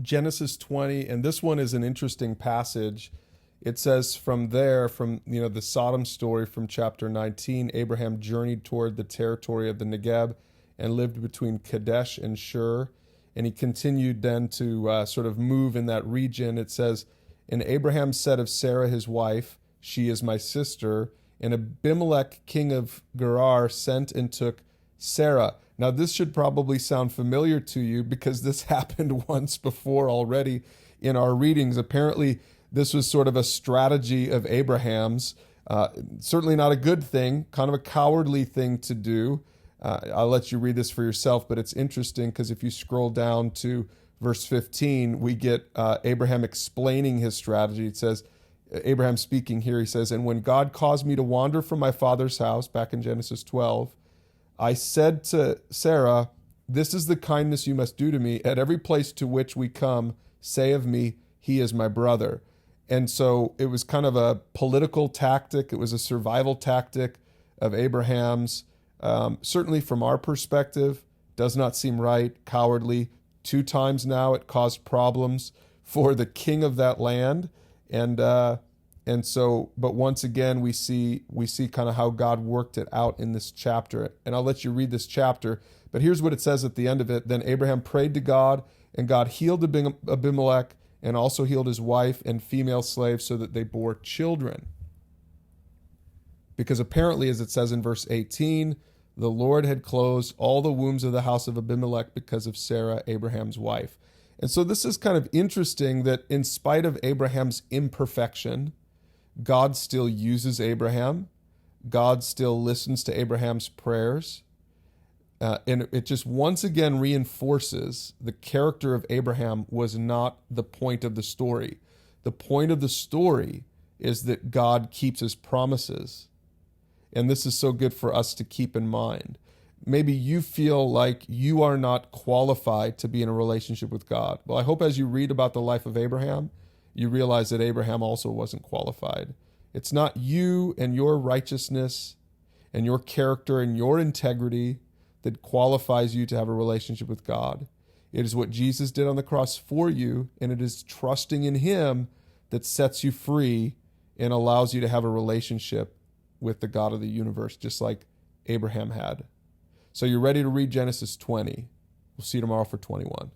Genesis 20, and this one is an interesting passage. It says from there, from the Sodom story from chapter 19, Abraham journeyed toward the territory of the Negeb and lived between Kadesh and Shur. And he continued then to sort of move in that region. It says, and Abraham said of Sarah his wife, she is my sister. And Abimelech, king of Gerar, sent and took Sarah. Now, this should probably sound familiar to you because this happened once before already in our readings. Apparently, this was sort of a strategy of Abraham's. Certainly not a good thing, kind of a cowardly thing to do. I'll let you read this for yourself, but it's interesting because if you scroll down to verse 15, we get Abraham explaining his strategy. It says, Abraham speaking here, he says, and when God caused me to wander from my father's house, back in Genesis 12, I said to Sarah, this is the kindness you must do to me. At every place to which we come, say of me, he is my brother. And so it was kind of a political tactic. It was a survival tactic of Abraham's. Certainly from our perspective, does not seem right, cowardly. 2 times now it caused problems for the king of that land. And so, but once again, we see kind of how God worked it out in this chapter. And I'll let you read this chapter, but here's what it says at the end of it. Then Abraham prayed to God, and God healed Abimelech and also healed his wife and female slaves so that they bore children. Because apparently, as it says in verse 18, the Lord had closed all the wombs of the house of Abimelech because of Sarah, Abraham's wife. And so this is kind of interesting that in spite of Abraham's imperfection, God still uses Abraham. God still listens to Abraham's prayers. And it just once again reinforces the character of Abraham was not the point of the story. The point of the story is that God keeps his promises. And this is so good for us to keep in mind. Maybe you feel like you are not qualified to be in a relationship with God. Well, I hope as you read about the life of Abraham, you realize that Abraham also wasn't qualified. It's not you and your righteousness and your character and your integrity that qualifies you to have a relationship with God. It is what Jesus did on the cross for you, and it is trusting in him that sets you free and allows you to have a relationship with the God of the universe, just like Abraham had. So you're ready to read Genesis 20. We'll see you tomorrow for 21.